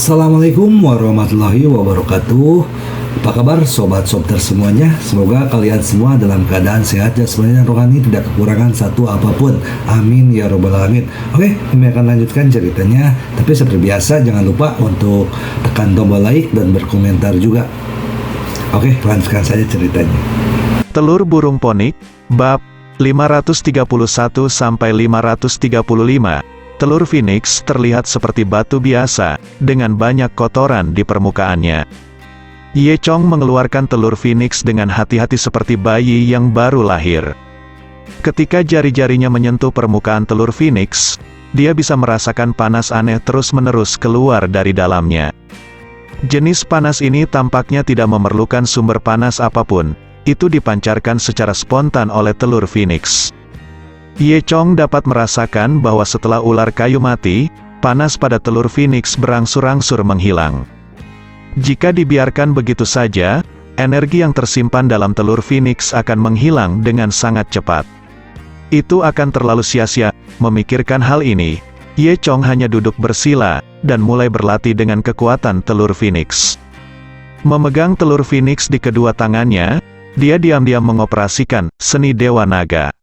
Assalamualaikum warahmatullahi wabarakatuh. Apa kabar sobat-sobat semuanya? Semoga kalian semua dalam keadaan sehat jasmani dan rohani, tidak kekurangan satu apapun. Amin ya robbal alamin. Oke, kami akan lanjutkan ceritanya. Tapi seperti biasa jangan lupa untuk tekan tombol like dan berkomentar juga. Oke, lanjutkan saja ceritanya. Telur burung ponik, bab 531 sampai 535. Telur phoenix terlihat seperti batu biasa, dengan banyak kotoran di permukaannya. Ye Chong mengeluarkan telur phoenix dengan hati-hati seperti bayi yang baru lahir. Ketika jari-jarinya menyentuh permukaan telur phoenix, dia bisa merasakan panas aneh terus-menerus keluar dari dalamnya. Jenis panas ini tampaknya tidak memerlukan sumber panas apapun, itu dipancarkan secara spontan oleh telur phoenix. Ye Chong dapat merasakan bahwa setelah ular kayu mati, panas pada telur phoenix berangsur-angsur menghilang. Jika dibiarkan begitu saja, energi yang tersimpan dalam telur phoenix akan menghilang dengan sangat cepat. Itu akan terlalu sia-sia. Memikirkan hal ini, Ye Chong hanya duduk bersila, dan mulai berlatih dengan kekuatan telur phoenix. Memegang telur phoenix di kedua tangannya, dia diam-diam mengoperasikan seni Dewa Naga.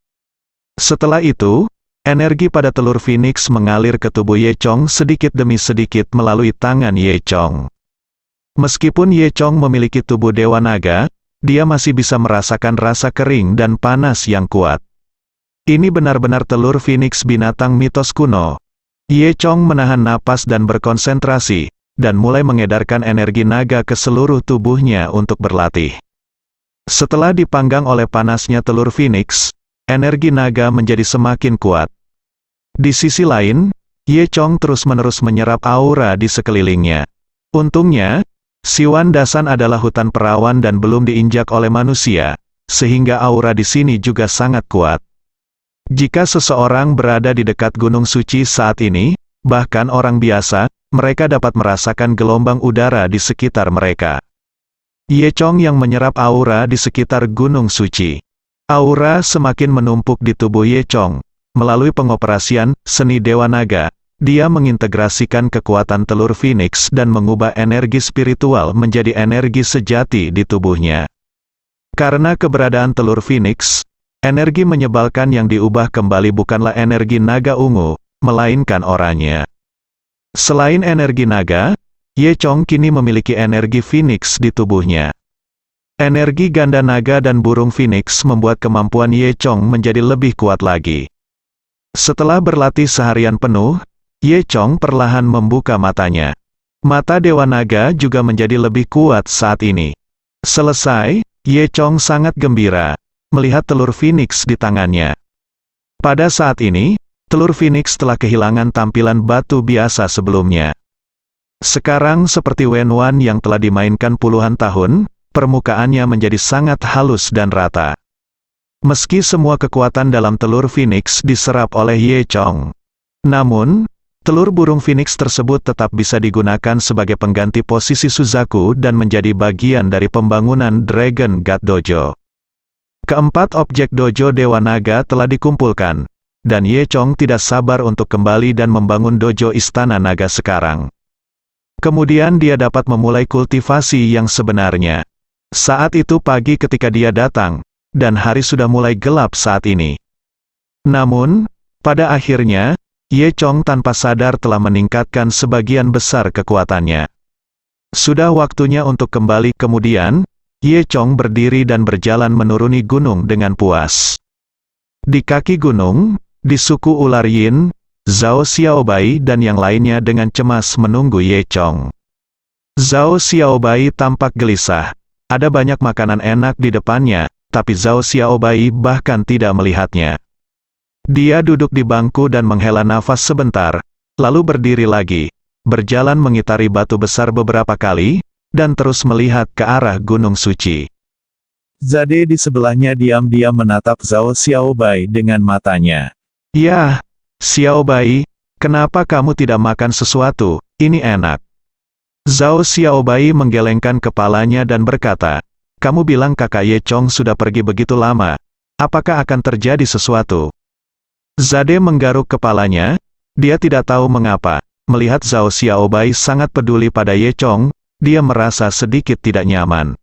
Setelah itu, energi pada telur phoenix mengalir ke tubuh Ye Chong sedikit demi sedikit melalui tangan Ye Chong. Meskipun Ye Chong memiliki tubuh Dewa Naga, dia masih bisa merasakan rasa kering dan panas yang kuat. Ini benar-benar telur phoenix binatang mitos kuno. Ye Chong menahan napas dan berkonsentrasi, dan mulai mengedarkan energi naga ke seluruh tubuhnya untuk berlatih. Setelah dipanggang oleh panasnya telur phoenix, energi naga menjadi semakin kuat. Di sisi lain, Ye Chong terus-menerus menyerap aura di sekelilingnya. Untungnya, Siwan Dasan adalah hutan perawan dan belum diinjak oleh manusia, sehingga aura di sini juga sangat kuat. Jika seseorang berada di dekat Gunung Suci saat ini, bahkan orang biasa, mereka dapat merasakan gelombang udara di sekitar mereka. Ye Chong yang menyerap aura di sekitar Gunung Suci. Aura semakin menumpuk di tubuh Ye Chong. Melalui pengoperasian seni Dewa Naga, dia mengintegrasikan kekuatan telur phoenix dan mengubah energi spiritual menjadi energi sejati di tubuhnya. Karena keberadaan telur phoenix, energi menyebalkan yang diubah kembali bukanlah energi naga ungu, melainkan oranye. Selain energi naga, Ye Chong kini memiliki energi phoenix di tubuhnya. Energi ganda naga dan burung phoenix membuat kemampuan Ye Chong menjadi lebih kuat lagi. Setelah berlatih seharian penuh, Ye Chong perlahan membuka matanya. Mata Dewa Naga juga menjadi lebih kuat saat ini. Selesai, Ye Chong sangat gembira melihat telur phoenix di tangannya. Pada saat ini, telur phoenix telah kehilangan tampilan batu biasa sebelumnya. Sekarang seperti Wenwan yang telah dimainkan puluhan tahun, permukaannya menjadi sangat halus dan rata. Meski semua kekuatan dalam telur phoenix diserap oleh Ye Chong, namun, telur burung phoenix tersebut tetap bisa digunakan sebagai pengganti posisi Suzaku dan menjadi bagian dari pembangunan Dragon God Dojo. Keempat objek dojo Dewa Naga telah dikumpulkan, dan Ye Chong tidak sabar untuk kembali dan membangun dojo Istana Naga sekarang. Kemudian dia dapat memulai kultivasi yang sebenarnya. Saat itu pagi ketika dia datang, dan hari sudah mulai gelap saat ini. Namun, pada akhirnya, Ye Chong tanpa sadar telah meningkatkan sebagian besar kekuatannya. Sudah waktunya untuk kembali. Kemudian, Ye Chong berdiri dan berjalan menuruni gunung dengan puas. Di kaki gunung, di suku ular Yin, Zhao Xiaobai dan yang lainnya dengan cemas menunggu Ye Chong. Zhao Xiaobai tampak gelisah. Ada banyak makanan enak di depannya, tapi Zhao Xiaobai bahkan tidak melihatnya. Dia duduk di bangku dan menghela nafas sebentar, lalu berdiri lagi, berjalan mengitari batu besar beberapa kali, dan terus melihat ke arah Gunung Suci. Zade di sebelahnya diam-diam menatap Zhao Xiaobai dengan matanya. "Ya, Xiaobai, kenapa kamu tidak makan sesuatu? Ini enak." Zhao Xiaobai menggelengkan kepalanya dan berkata, "Kamu bilang kakak Ye Chong sudah pergi begitu lama. Apakah akan terjadi sesuatu?" Zade menggaruk kepalanya, dia tidak tahu mengapa, melihat Zhao Xiaobai sangat peduli pada Ye Chong, dia merasa sedikit tidak nyaman.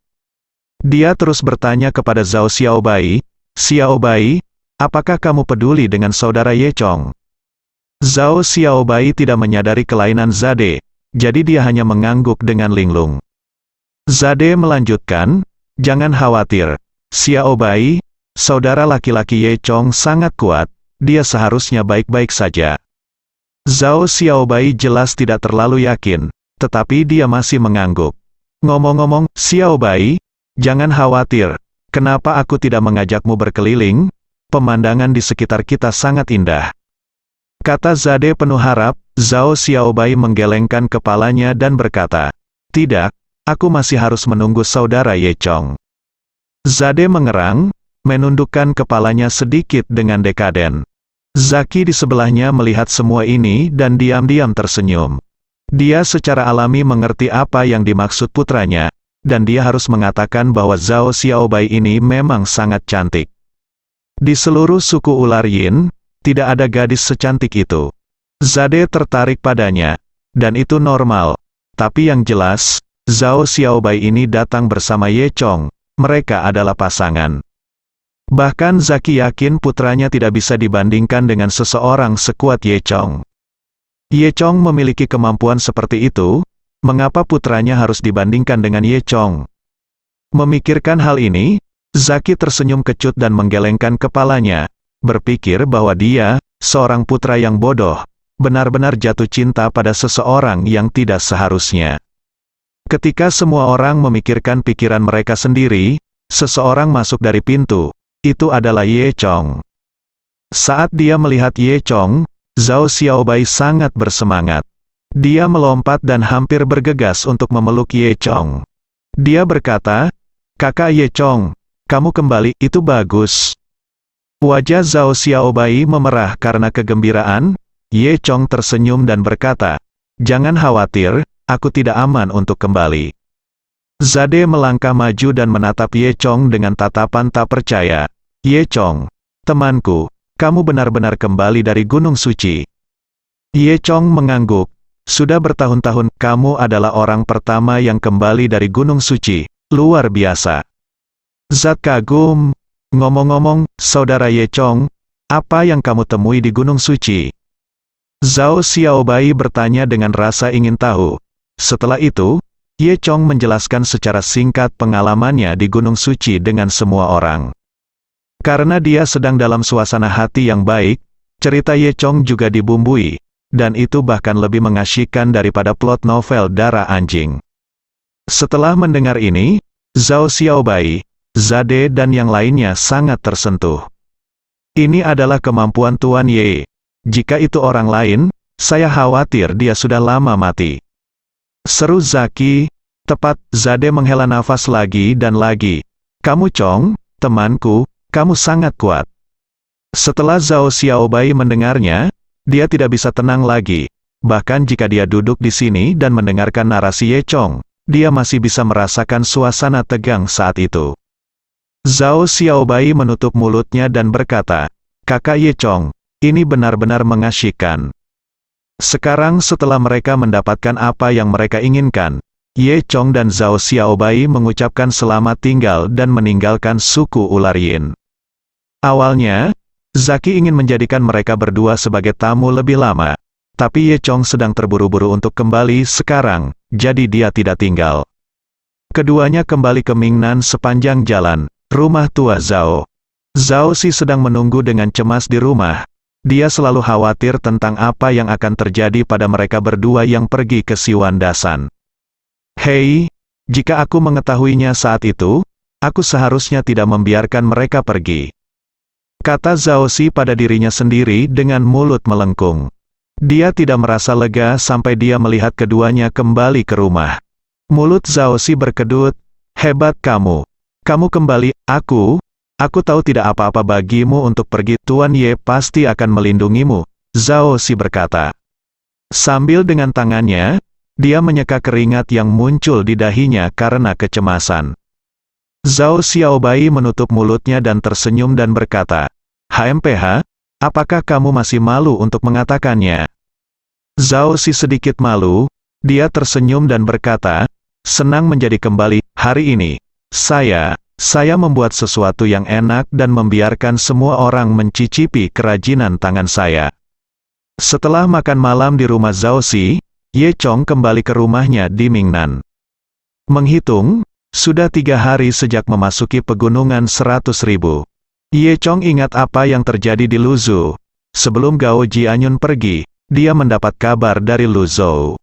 Dia terus bertanya kepada Zhao Xiaobai, "Xiaobai, apakah kamu peduli dengan saudara Ye Chong?" Zhao Xiaobai tidak menyadari kelainan Zade, jadi dia hanya mengangguk dengan linglung. Zade melanjutkan, "Jangan khawatir, Xiaobai, saudara laki-laki Ye Chong sangat kuat, dia seharusnya baik-baik saja." Zhao Xiaobai jelas tidak terlalu yakin, tetapi dia masih mengangguk. "Ngomong-ngomong, Xiaobai, jangan khawatir, kenapa aku tidak mengajakmu berkeliling? Pemandangan di sekitar kita sangat indah." Kata Zade penuh harap. Zhao Xiaobai menggelengkan kepalanya dan berkata, "Tidak, aku masih harus menunggu saudara Ye Chong." Zade mengerang, menundukkan kepalanya sedikit dengan dekaden. Zaki di sebelahnya melihat semua ini dan diam-diam tersenyum. Dia secara alami mengerti apa yang dimaksud putranya, dan dia harus mengatakan bahwa Zhao Xiaobai ini memang sangat cantik. Di seluruh suku ular Yin, tidak ada gadis secantik itu. Zade tertarik padanya, dan itu normal. Tapi yang jelas, Zhao Xiaobai ini datang bersama Ye Chong, mereka adalah pasangan. Bahkan Zaki yakin putranya tidak bisa dibandingkan dengan seseorang sekuat Ye Chong. Ye Chong memiliki kemampuan seperti itu, mengapa putranya harus dibandingkan dengan Ye Chong? Memikirkan hal ini, Zaki tersenyum kecut dan menggelengkan kepalanya, berpikir bahwa dia, seorang putra yang bodoh, benar-benar jatuh cinta pada seseorang yang tidak seharusnya. Ketika semua orang memikirkan pikiran mereka sendiri, seseorang masuk dari pintu. Itu adalah Ye Chong. Saat dia melihat Ye Chong, Zhao Xiaobai sangat bersemangat. Dia melompat dan hampir bergegas untuk memeluk Ye Chong. Dia berkata, "Kakak Ye Chong, kamu kembali, itu bagus." Wajah Zhao Xiaobai memerah karena kegembiraan. Ye Chong tersenyum dan berkata, "Jangan khawatir, aku tidak aman untuk kembali." Zade melangkah maju dan menatap Ye Chong dengan tatapan tak percaya. "Ye Chong, temanku, kamu benar-benar kembali dari Gunung Suci." Ye Chong mengangguk. "Sudah bertahun-tahun, kamu adalah orang pertama yang kembali dari Gunung Suci, luar biasa." Zat kagum. "Ngomong-ngomong, saudara Ye Chong, apa yang kamu temui di Gunung Suci?" Zhao Xiaobai bertanya dengan rasa ingin tahu. Setelah itu, Ye Chong menjelaskan secara singkat pengalamannya di Gunung Suci dengan semua orang. Karena dia sedang dalam suasana hati yang baik, cerita Ye Chong juga dibumbui, dan itu bahkan lebih mengasyikkan daripada plot novel Darah Anjing. Setelah mendengar ini, Zhao Xiaobai, Zade dan yang lainnya sangat tersentuh. Ini adalah kemampuan Tuan Ye. Jika itu orang lain, saya khawatir dia sudah lama mati. Seru Zaki. Tepat. Zade menghela nafas lagi dan lagi. "Kamu Chong, temanku, kamu sangat kuat." Setelah Zhao Xiaobai mendengarnya, dia tidak bisa tenang lagi. Bahkan jika dia duduk di sini dan mendengarkan narasi Ye Chong, dia masih bisa merasakan suasana tegang saat itu. Zhao Xiaobai menutup mulutnya dan berkata, "Kakak Ye Chong, ini benar-benar mengasyikkan." Sekarang setelah mereka mendapatkan apa yang mereka inginkan, Ye Chong dan Zhao Xiaobai mengucapkan selamat tinggal dan meninggalkan suku ular Yin. Awalnya, Zaki ingin menjadikan mereka berdua sebagai tamu lebih lama, tapi Ye Chong sedang terburu-buru untuk kembali sekarang, jadi dia tidak tinggal. Keduanya kembali ke Mingnan sepanjang jalan, rumah tua Zhao. Zhao Si sedang menunggu dengan cemas di rumah. Dia selalu khawatir tentang apa yang akan terjadi pada mereka berdua yang pergi ke Siwan Dasan. "Hei, jika aku mengetahuinya saat itu, aku seharusnya tidak membiarkan mereka pergi," kata Zhao Si pada dirinya sendiri dengan mulut melengkung. Dia tidak merasa lega sampai dia melihat keduanya kembali ke rumah. Mulut Zhao Si berkedut, "Hebat kamu. Kamu kembali, aku tahu tidak apa-apa bagimu untuk pergi, Tuan Ye pasti akan melindungimu," Zhao Si berkata. Sambil dengan tangannya, dia menyeka keringat yang muncul di dahinya karena kecemasan. Zhao Xiaobai menutup mulutnya dan tersenyum dan berkata, "HMPH, apakah kamu masih malu untuk mengatakannya?" Zhao Si sedikit malu, dia tersenyum dan berkata, senang menjadi kembali, hari ini. Saya membuat sesuatu yang enak dan membiarkan semua orang mencicipi kerajinan tangan saya. Setelah makan malam di rumah Zhao Si, Ye Chong kembali ke rumahnya di Mingnan. Menghitung, sudah 3 hari sejak memasuki pegunungan 100.000. Ye Chong ingat apa yang terjadi di Luzhou. Sebelum Gao Jianyun pergi, dia mendapat kabar dari Luzhou.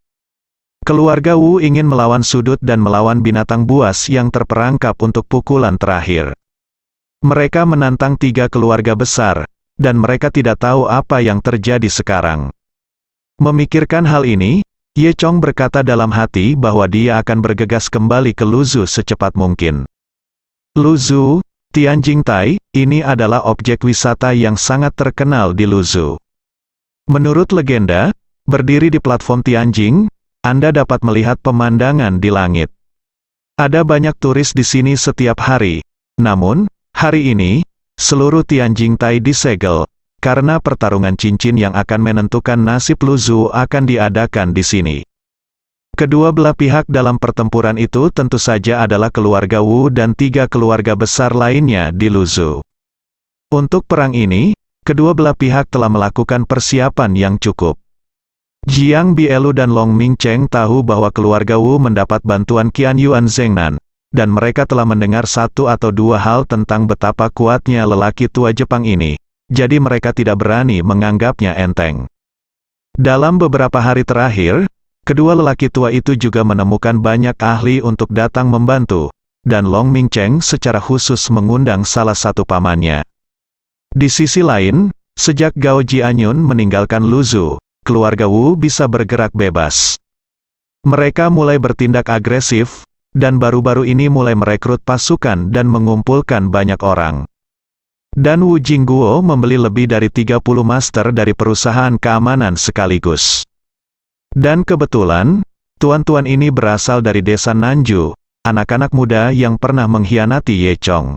Keluarga Wu ingin melawan sudut dan melawan binatang buas yang terperangkap untuk pukulan terakhir. Mereka menantang 3 keluarga besar, dan mereka tidak tahu apa yang terjadi sekarang. Memikirkan hal ini, Ye Chong berkata dalam hati bahwa dia akan bergegas kembali ke Luzhou secepat mungkin. Luzhou, Tianjingtai, ini adalah objek wisata yang sangat terkenal di Luzhou. Menurut legenda, berdiri di platform Tianjing, Anda dapat melihat pemandangan di langit. Ada banyak turis di sini setiap hari. Namun, hari ini, seluruh Tianjingtai disegel, karena pertarungan cincin yang akan menentukan nasib Luzhou akan diadakan di sini. Kedua belah pihak dalam pertempuran itu tentu saja adalah keluarga Wu dan 3 keluarga besar lainnya di Luzhou. Untuk perang ini, kedua belah pihak telah melakukan persiapan yang cukup. Jiang Bielu dan Long Mingcheng tahu bahwa keluarga Wu mendapat bantuan Qian Yuan Zhengnan, dan mereka telah mendengar 1 atau 2 hal tentang betapa kuatnya lelaki tua Jepang ini, jadi mereka tidak berani menganggapnya enteng. Dalam beberapa hari terakhir, kedua lelaki tua itu juga menemukan banyak ahli untuk datang membantu, dan Long Mingcheng secara khusus mengundang salah satu pamannya. Di sisi lain, sejak Gao Jianyun meninggalkan Luzhou, keluarga Wu bisa bergerak bebas. Mereka mulai bertindak agresif, dan baru-baru ini mulai merekrut pasukan dan mengumpulkan banyak orang. Dan Wu Jingguo membeli lebih dari 30 master dari perusahaan keamanan sekaligus. Dan kebetulan, tuan-tuan ini berasal dari desa Nanju, anak-anak muda yang pernah mengkhianati Ye Chong.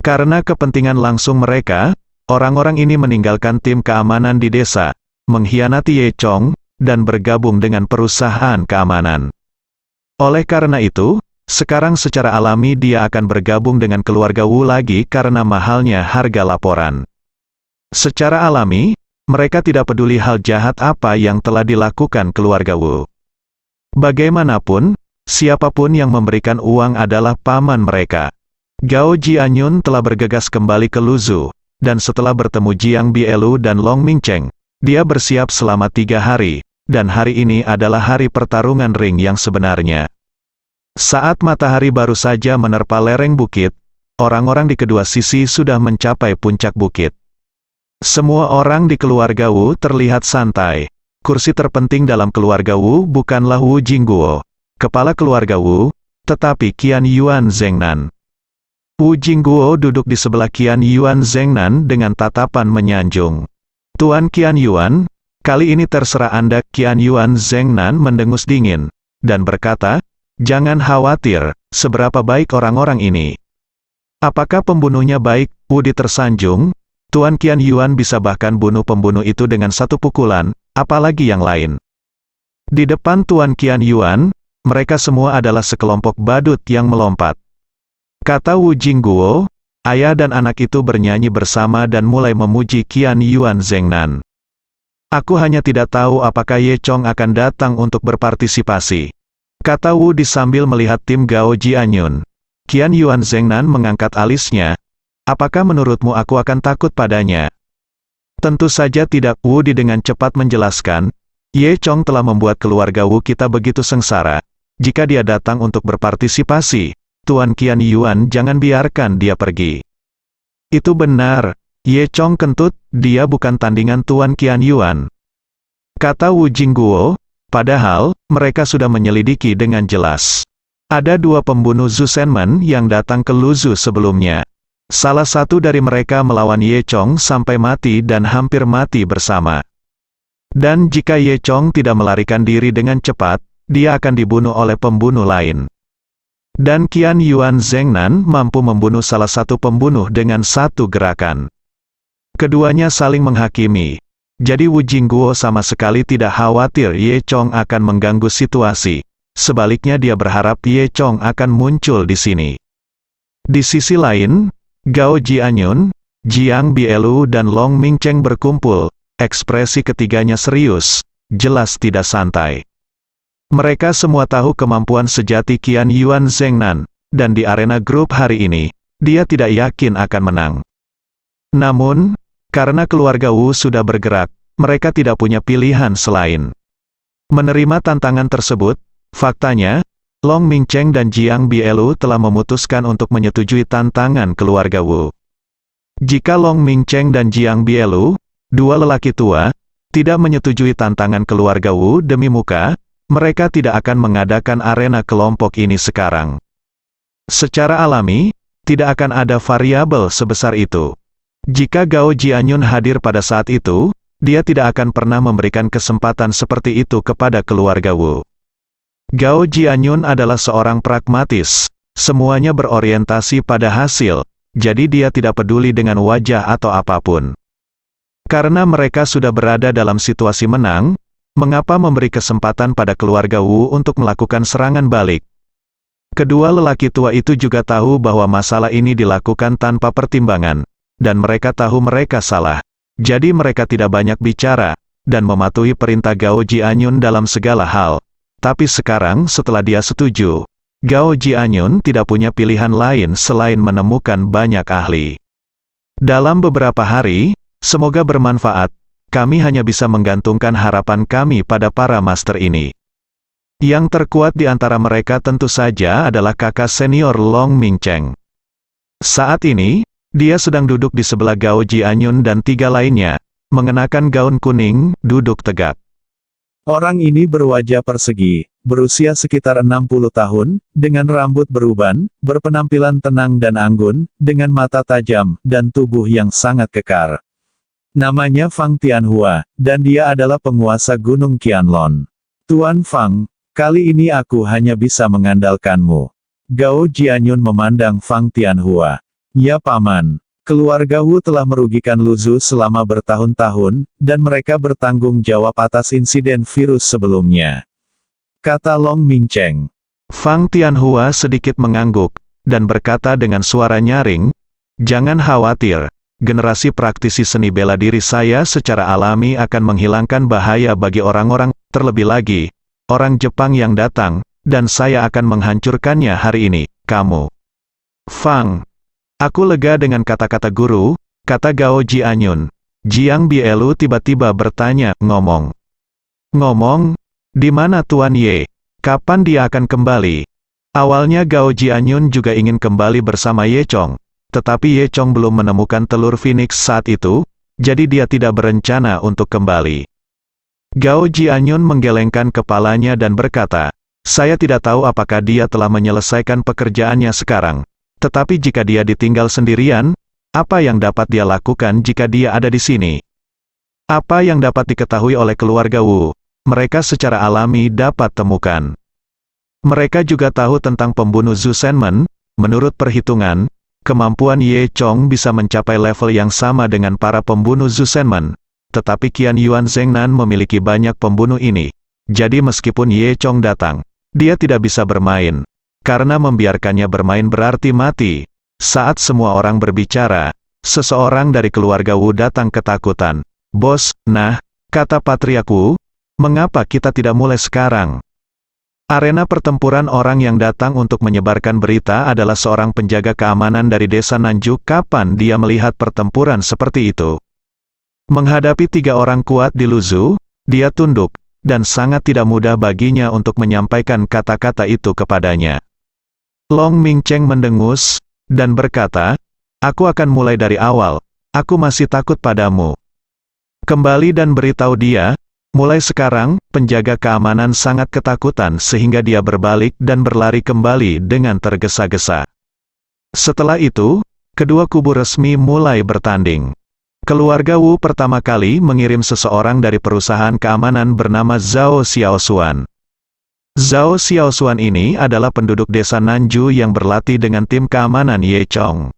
Karena kepentingan langsung mereka, orang-orang ini meninggalkan tim keamanan di desa, mengkhianati Ye Chong, dan bergabung dengan perusahaan keamanan. Oleh karena itu, sekarang secara alami dia akan bergabung dengan keluarga Wu lagi karena mahalnya harga laporan. Secara alami, mereka tidak peduli hal jahat apa yang telah dilakukan keluarga Wu. Bagaimanapun, siapapun yang memberikan uang adalah paman mereka. Gao Jianyun telah bergegas kembali ke Luzhou, dan setelah bertemu Jiang Bielu dan Long Mingcheng, dia bersiap selama 3 hari, dan hari ini adalah hari pertarungan ring yang sebenarnya. Saat matahari baru saja menerpa lereng bukit, orang-orang di kedua sisi sudah mencapai puncak bukit. Semua orang di keluarga Wu terlihat santai. Kursi terpenting dalam keluarga Wu bukanlah Wu Jingguo, kepala keluarga Wu, tetapi Qian Yuan Zhengnan. Wu Jingguo duduk di sebelah Qian Yuan Zhengnan dengan tatapan menyanjung. Tuan Qian Yuan, kali ini terserah Anda. Qian Yuan Zhengnan mendengus dingin, dan berkata, jangan khawatir, seberapa baik orang-orang ini. Apakah pembunuhnya baik? Wudi tersanjung, Tuan Qian Yuan bisa bahkan bunuh pembunuh itu dengan 1 pukulan, apalagi yang lain. Di depan Tuan Qian Yuan, mereka semua adalah sekelompok badut yang melompat. Kata Wu Jingguo, ayah dan anak itu bernyanyi bersama dan mulai memuji Qian Yuan Zhengnan. Aku hanya tidak tahu apakah Ye Chong akan datang untuk berpartisipasi. Kata Wu Di sambil melihat tim Gao Jianyun. Qian Yuan Zhengnan mengangkat alisnya. Apakah menurutmu aku akan takut padanya? Tentu saja tidak. Wu Di dengan cepat menjelaskan. Ye Chong telah membuat keluarga Wu kita begitu sengsara. Jika dia datang untuk berpartisipasi, Tuan Qian Yuan jangan biarkan dia pergi. Itu benar. Ye Chong kentut, dia bukan tandingan Tuan Qian Yuan. Kata Wu Jingguo, padahal, mereka sudah menyelidiki dengan jelas. Ada 2 pembunuh Zhu Shenmen yang datang ke Luzhou sebelumnya. Salah satu dari mereka melawan Ye Chong sampai mati dan hampir mati bersama. Dan jika Ye Chong tidak melarikan diri dengan cepat, dia akan dibunuh oleh pembunuh lain. Dan Qian Yuan Zhengnan mampu membunuh salah satu pembunuh dengan 1 gerakan. Keduanya saling menghakimi. Jadi Wu Jingguo sama sekali tidak khawatir Ye Chong akan mengganggu situasi. Sebaliknya dia berharap Ye Chong akan muncul di sini. Di sisi lain, Gao Jianyun, Jiang Bielu dan Long Mingcheng berkumpul. Ekspresi ketiganya serius, jelas tidak santai. Mereka semua tahu kemampuan sejati Qian Yuan Zhengnan, dan di arena grup hari ini, dia tidak yakin akan menang. Namun, karena keluarga Wu sudah bergerak, mereka tidak punya pilihan selain menerima tantangan tersebut. Faktanya, Long Mingcheng dan Jiang Bielu telah memutuskan untuk menyetujui tantangan keluarga Wu. Jika Long Mingcheng dan Jiang Bielu, dua lelaki tua, tidak menyetujui tantangan keluarga Wu demi muka, mereka tidak akan mengadakan arena kelompok ini sekarang. Secara alami, tidak akan ada variabel sebesar itu. Jika Gao Jianyun hadir pada saat itu, dia tidak akan pernah memberikan kesempatan seperti itu kepada keluarga Wu. Gao Jianyun adalah seorang pragmatis, semuanya berorientasi pada hasil, jadi dia tidak peduli dengan wajah atau apapun. Karena mereka sudah berada dalam situasi menang, mengapa memberi kesempatan pada keluarga Wu untuk melakukan serangan balik? Kedua lelaki tua itu juga tahu bahwa masalah ini dilakukan tanpa pertimbangan, dan mereka tahu mereka salah. Jadi mereka tidak banyak bicara, dan mematuhi perintah Gao Jianyun dalam segala hal. Tapi sekarang setelah dia setuju, Gao Jianyun tidak punya pilihan lain selain menemukan banyak ahli. Dalam beberapa hari, semoga bermanfaat, kami hanya bisa menggantungkan harapan kami pada para master ini. Yang terkuat di antara mereka tentu saja adalah kakak senior Long Mingcheng. Saat ini, dia sedang duduk di sebelah Gao Jianyun dan tiga lainnya, mengenakan gaun kuning, duduk tegak. Orang ini berwajah persegi, berusia sekitar 60 tahun, dengan rambut beruban, berpenampilan tenang dan anggun, dengan mata tajam, dan tubuh yang sangat kekar. Namanya Fang Tianhua, dan dia adalah penguasa Gunung Qianlong. Tuan Fang, kali ini aku hanya bisa mengandalkanmu. Gao Jianyun memandang Fang Tianhua. Ya Paman. Keluarga Wu telah merugikan Luzu selama bertahun-tahun, dan mereka bertanggung jawab atas insiden virus sebelumnya. Kata Long Mingcheng. Fang Tianhua sedikit mengangguk, dan berkata dengan suara nyaring, "Jangan khawatir, generasi praktisi seni bela diri saya secara alami akan menghilangkan bahaya bagi orang-orang, terlebih lagi, orang Jepang yang datang, dan saya akan menghancurkannya hari ini, kamu." Fang. Aku lega dengan kata-kata guru, kata Gao Jianyun. Jiang Bielu tiba-tiba bertanya, ngomong, di mana Tuan Ye? Kapan dia akan kembali? Awalnya Gao Jianyun juga ingin kembali bersama Ye Chong, tetapi Ye Chong belum menemukan telur Phoenix saat itu, jadi dia tidak berencana untuk kembali. Gao Jianyun menggelengkan kepalanya dan berkata, saya tidak tahu apakah dia telah menyelesaikan pekerjaannya sekarang. Tetapi jika dia ditinggal sendirian, apa yang dapat dia lakukan jika dia ada di sini? Apa yang dapat diketahui oleh keluarga Wu, mereka secara alami dapat temukan. Mereka juga tahu tentang pembunuh Zhu Shenmen. Menurut perhitungan, kemampuan Ye Chong bisa mencapai level yang sama dengan para pembunuh Zhu Shenmen. Tetapi Qian Yuan Zhengnan memiliki banyak pembunuh ini. Jadi meskipun Ye Chong datang, dia tidak bisa bermain. Karena membiarkannya bermain berarti mati. Saat semua orang berbicara, seseorang dari keluarga Wu datang ketakutan. Bos, kata Patriark Wu, mengapa kita tidak mulai sekarang? Arena pertempuran orang yang datang untuk menyebarkan berita adalah seorang penjaga keamanan dari desa Nanju. Kapan dia melihat pertempuran seperti itu? Menghadapi 3 orang kuat di Luzu, dia tunduk, dan sangat tidak mudah baginya untuk menyampaikan kata-kata itu kepadanya. Long Mingcheng mendengus, dan berkata, aku akan mulai dari awal, aku masih takut padamu. Kembali dan beritahu dia, mulai sekarang, penjaga keamanan sangat ketakutan sehingga dia berbalik dan berlari kembali dengan tergesa-gesa. Setelah itu, kedua kubu resmi mulai bertanding. Keluarga Wu pertama kali mengirim seseorang dari perusahaan keamanan bernama Zhao Xiaoxuan. Zhao Xiaoxuan ini adalah penduduk desa Nanju yang berlatih dengan tim keamanan Ye Chong.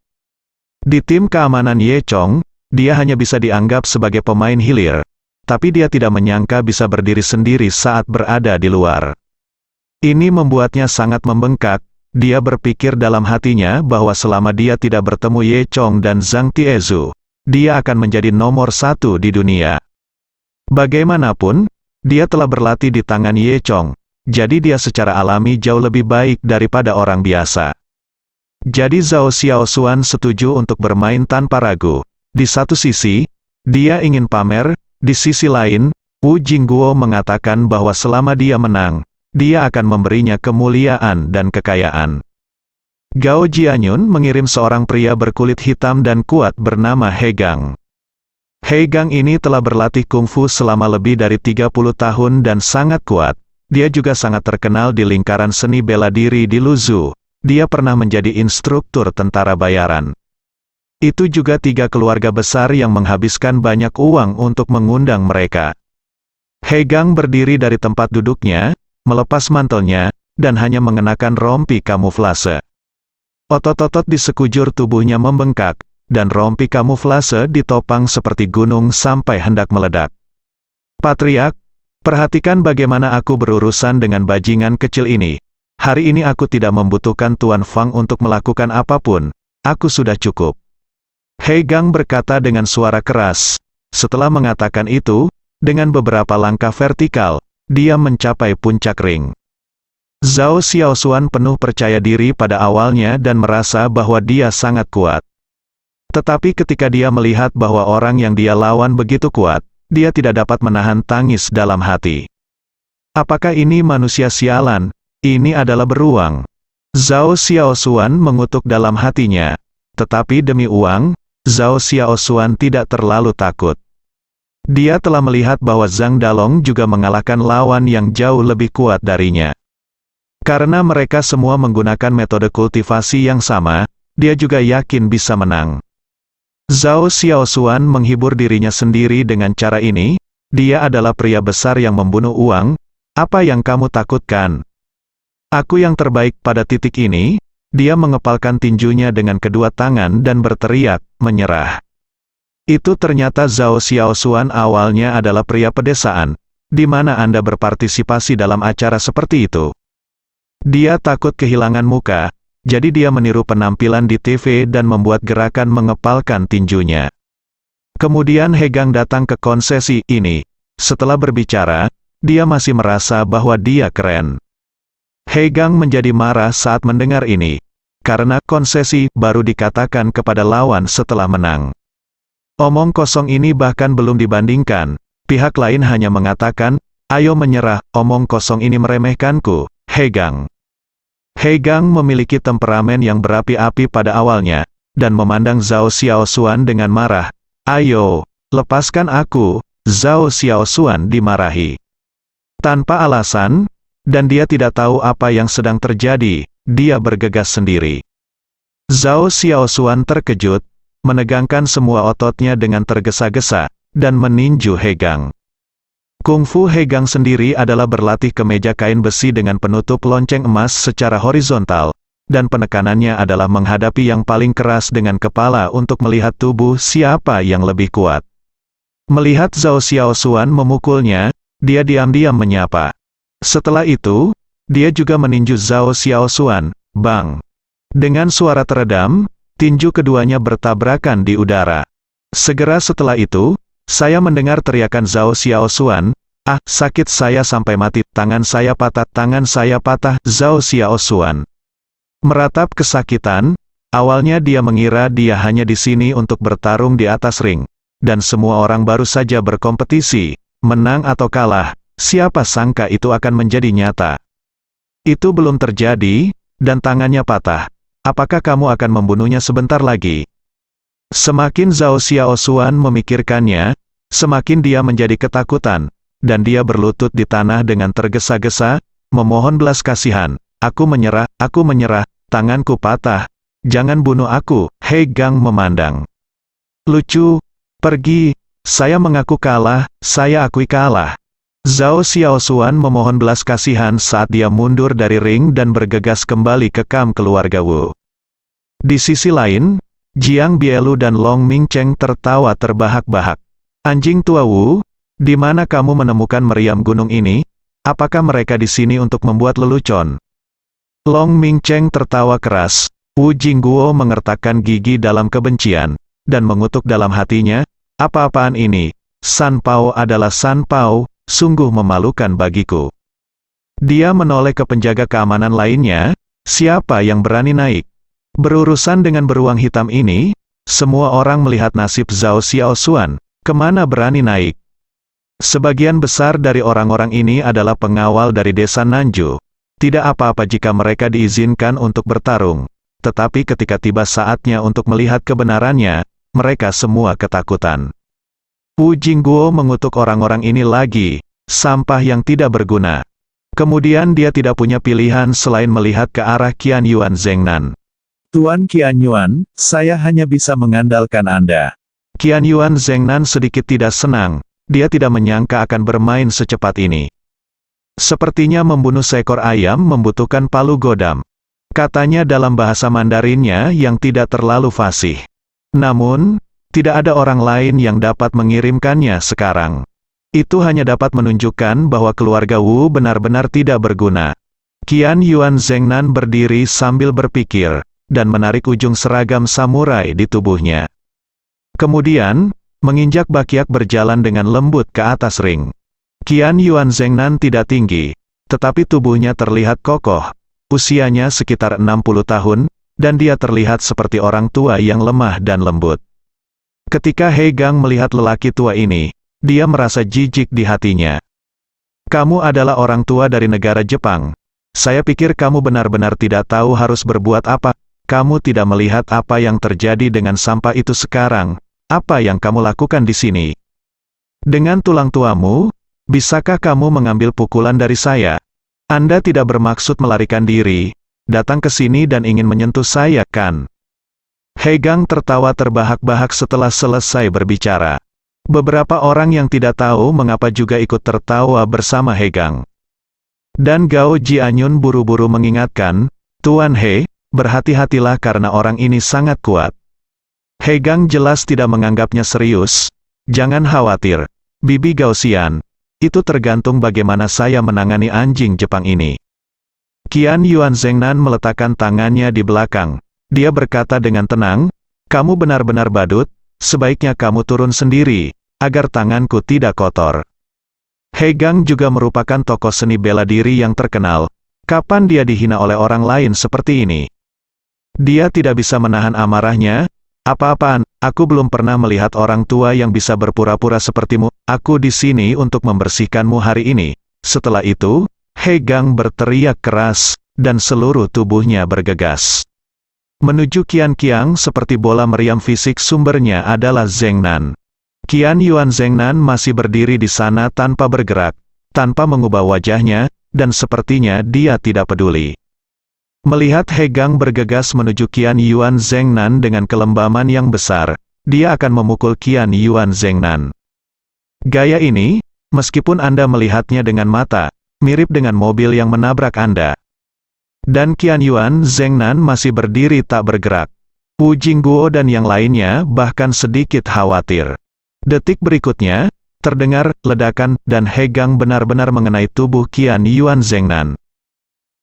Di tim keamanan Ye Chong, dia hanya bisa dianggap sebagai pemain hilir. tapi dia tidak menyangka bisa berdiri sendiri saat berada di luar. Ini membuatnya sangat membengkak. Dia berpikir dalam hatinya bahwa selama dia tidak bertemu Ye Chong dan Zhang Tiezu, dia akan menjadi nomor 1 di dunia. Bagaimanapun, dia telah berlatih di tangan Ye Chong, jadi dia secara alami jauh lebih baik daripada orang biasa. Jadi Zhao Xiaoshuan setuju untuk bermain tanpa ragu. Di satu sisi, dia ingin pamer, di sisi lain, Wu Jingguo mengatakan bahwa selama dia menang, dia akan memberinya kemuliaan dan kekayaan. Gao Jianyun mengirim seorang pria berkulit hitam dan kuat bernama He Gang. He Gang ini telah berlatih kungfu selama lebih dari 30 tahun dan sangat kuat. Dia juga sangat terkenal di lingkaran seni bela diri di Luzhu. Dia pernah menjadi instruktur tentara bayaran. Itu juga 3 keluarga besar yang menghabiskan banyak uang untuk mengundang mereka. He Gang berdiri dari tempat duduknya, melepas mantelnya, dan hanya mengenakan rompi kamuflase. Otot-otot di sekujur tubuhnya membengkak, dan rompi kamuflase ditopang seperti gunung sampai hendak meledak. Patriark, perhatikan bagaimana aku berurusan dengan bajingan kecil ini. Hari ini aku tidak membutuhkan Tuan Fang untuk melakukan apapun, aku sudah cukup. He Gang berkata dengan suara keras. Setelah mengatakan itu, dengan beberapa langkah vertikal, dia mencapai puncak ring. Zhao Xiaoshuan penuh percaya diri pada awalnya dan merasa bahwa dia sangat kuat. Tetapi ketika dia melihat bahwa orang yang dia lawan begitu kuat, dia tidak dapat menahan tangis dalam hati. Apakah ini manusia sialan? Ini adalah beruang. Zhao Xiaoshuan mengutuk dalam hatinya. Tetapi demi uang, Zhao Xiaoshuan tidak terlalu takut. Dia telah melihat bahwa Zhang Dalong juga mengalahkan lawan yang jauh lebih kuat darinya. Karena mereka semua menggunakan metode kultivasi yang sama, dia juga yakin bisa menang. Zhao Xiaoshuan menghibur dirinya sendiri dengan cara ini. Dia adalah pria besar yang membunuh uang. Apa yang kamu takutkan? Aku yang terbaik pada titik ini. Dia mengepalkan tinjunya dengan kedua tangan dan berteriak, menyerah. Itu ternyata Zhao Xiaoshuan awalnya adalah pria pedesaan. Di mana Anda berpartisipasi dalam acara seperti itu? Dia takut kehilangan muka, jadi dia meniru penampilan di TV dan membuat gerakan mengepalkan tinjunya. Kemudian He Gang datang ke konsesi ini. Setelah berbicara, dia masih merasa bahwa dia keren. He Gang menjadi marah saat mendengar ini, karena konsesi baru dikatakan kepada lawan setelah menang. Omong kosong ini bahkan belum dibandingkan, pihak lain hanya mengatakan, ayo menyerah, omong kosong ini meremehkanku, He Gang. He Gang memiliki temperamen yang berapi-api pada awalnya, dan memandang Zhao Xiaoshuan dengan marah. Ayo, lepaskan aku, Zhao Xiaoshuan dimarahi. Tanpa alasan, dan dia tidak tahu apa yang sedang terjadi, dia bergegas sendiri. Zhao Xiaoshuan terkejut, menegangkan semua ototnya dengan tergesa-gesa, dan meninju He Gang. Kungfu He Gang sendiri adalah berlatih ke meja kain besi dengan penutup lonceng emas secara horizontal, dan penekanannya adalah menghadapi yang paling keras dengan kepala untuk melihat tubuh siapa yang lebih kuat. Melihat Zhao Xiaoshuan memukulnya, dia diam-diam menyapa. Setelah itu, dia juga meninju Zhao Xiaoshuan, bang. Dengan suara teredam, tinju keduanya bertabrakan di udara. Segera setelah itu, saya mendengar teriakan Zhao Xiaoshuan, ah, sakit saya sampai mati, tangan saya patah, Zhao Xiaoshuan meratap kesakitan. Awalnya dia mengira dia hanya di sini untuk bertarung di atas ring, dan semua orang baru saja berkompetisi, menang atau kalah. Siapa sangka itu akan menjadi nyata. Itu belum terjadi, dan tangannya patah. Apakah kamu akan membunuhnya sebentar lagi? Semakin Zhao Xiaoshuan memikirkannya, semakin dia menjadi ketakutan, dan dia berlutut di tanah dengan tergesa-gesa, memohon belas kasihan. Aku menyerah, tanganku patah. Jangan bunuh aku, He Gang memandang. Lucu, pergi, saya mengaku kalah, saya akui kalah. Zhao Xiaoshuan memohon belas kasihan saat dia mundur dari ring dan bergegas kembali ke kamp keluarga Wu. Di sisi lain, Jiang Bielu dan Long Mingcheng tertawa terbahak-bahak. Anjing tua Wu, Di mana kamu menemukan meriam gunung ini? Apakah mereka di sini untuk membuat lelucon? Long Mingcheng tertawa keras. Wu Jingguo mengertakkan gigi dalam kebencian, dan mengutuk dalam hatinya, apa-apaan ini? San Pao adalah San Pao, sungguh memalukan bagiku. Dia menoleh ke penjaga keamanan lainnya, siapa yang berani naik? Berurusan dengan beruang hitam ini, semua orang melihat nasib Zhao Xiaoxuan, kemana berani naik? Sebagian besar dari orang-orang ini adalah pengawal dari desa Nanju. Tidak apa-apa jika mereka diizinkan untuk bertarung. Tetapi ketika tiba saatnya untuk melihat kebenarannya, mereka semua ketakutan. Wu Jingguo mengutuk orang-orang ini lagi, sampah yang tidak berguna. Kemudian dia tidak punya pilihan selain melihat ke arah Qian Yuan Zhengnan. Tuan Qian Yuan, saya hanya bisa mengandalkan Anda. Qian Yuan Zhengnan sedikit tidak senang, dia tidak menyangka akan bermain secepat ini. Sepertinya membunuh seekor ayam membutuhkan palu godam. Katanya dalam bahasa Mandarinnya yang tidak terlalu fasih. Namun, tidak ada orang lain yang dapat mengirimkannya sekarang. Itu hanya dapat menunjukkan bahwa keluarga Wu benar-benar tidak berguna. Qian Yuan Zhengnan berdiri sambil berpikir, dan menarik ujung seragam samurai di tubuhnya. Kemudian, menginjak bakyak berjalan dengan lembut ke atas ring. Qian Yuan Zhengnan tidak tinggi, tetapi tubuhnya terlihat kokoh. Usianya sekitar 60 tahun, dan dia terlihat seperti orang tua yang lemah dan lembut. Ketika He Gang melihat lelaki tua ini, dia merasa jijik di hatinya. Kamu adalah orang tua dari negara Jepang. Saya pikir kamu benar-benar tidak tahu harus berbuat apa. Kamu tidak melihat apa yang terjadi dengan sampah itu sekarang. Apa yang kamu lakukan di sini? Dengan tulang tuamu, bisakah kamu mengambil pukulan dari saya? Anda tidak bermaksud melarikan diri, datang ke sini dan ingin menyentuh saya, kan? He Gang tertawa terbahak-bahak setelah selesai berbicara. Beberapa orang yang tidak tahu mengapa juga ikut tertawa bersama He Gang. Dan Gao Jianyun buru-buru mengingatkan, Tuan He, berhati-hatilah karena orang ini sangat kuat. He Gang jelas tidak menganggapnya serius. Jangan khawatir, Bibi Gaoxian. Itu tergantung bagaimana saya menangani anjing Jepang ini. Qian Yuan Zhengnan meletakkan tangannya di belakang. Dia berkata dengan tenang, kamu benar-benar badut, sebaiknya kamu turun sendiri, agar tanganku tidak kotor. He Gang juga merupakan tokoh seni bela diri yang terkenal. Kapan dia dihina oleh orang lain seperti ini? Dia tidak bisa menahan amarahnya. Apa-apaan, aku belum pernah melihat orang tua yang bisa berpura-pura sepertimu. Aku di sini untuk membersihkanmu hari ini. Setelah itu, He Gang berteriak keras, dan seluruh tubuhnya bergegas menuju Qian Qiang seperti bola meriam fisik. Sumbernya adalah Zhengnan. Qian Yuan Zhengnan masih berdiri di sana tanpa bergerak, tanpa mengubah wajahnya, dan sepertinya dia tidak peduli. Melihat He Gang bergegas menuju Qian Yuan Zhengnan dengan kelembaman yang besar, dia akan memukul Qian Yuan Zhengnan. Gaya ini, meskipun Anda melihatnya dengan mata, mirip dengan mobil yang menabrak Anda. Dan Qian Yuan Zhengnan masih berdiri tak bergerak. Wu Jingguo dan yang lainnya bahkan sedikit khawatir. Detik berikutnya, terdengar ledakan, dan He Gang benar-benar mengenai tubuh Qian Yuan Zhengnan.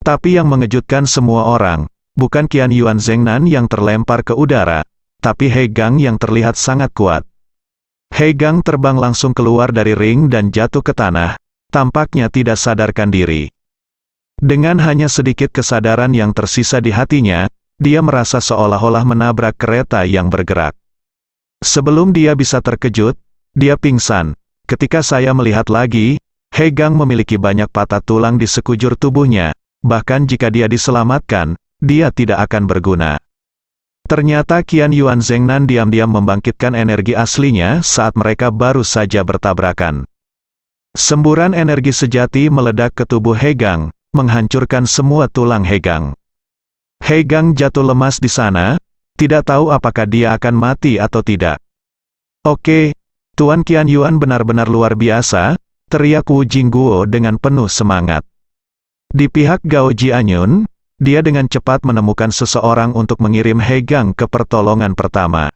Tapi yang mengejutkan semua orang, bukan Qian Yuan Zhengnan yang terlempar ke udara, tapi He Gang yang terlihat sangat kuat. He Gang terbang langsung keluar dari ring dan jatuh ke tanah, tampaknya tidak sadarkan diri. Dengan hanya sedikit kesadaran yang tersisa di hatinya, dia merasa seolah-olah menabrak kereta yang bergerak. Sebelum dia bisa terkejut, dia pingsan. Ketika saya melihat lagi, He Gang memiliki banyak patah tulang di sekujur tubuhnya. Bahkan jika dia diselamatkan, dia tidak akan berguna. Ternyata Qian Yuan Zhengnan diam-diam membangkitkan energi aslinya saat mereka baru saja bertabrakan. Semburan energi sejati meledak ke tubuh He Gang, menghancurkan semua tulang He Gang. He Gang jatuh lemas di sana, tidak tahu apakah dia akan mati atau tidak. Oke, Tuan Qian Yuan benar-benar luar biasa, teriak Wu Jingguo dengan penuh semangat. Di pihak Gao Jianyun, dia dengan cepat menemukan seseorang untuk mengirim He Gang ke pertolongan pertama.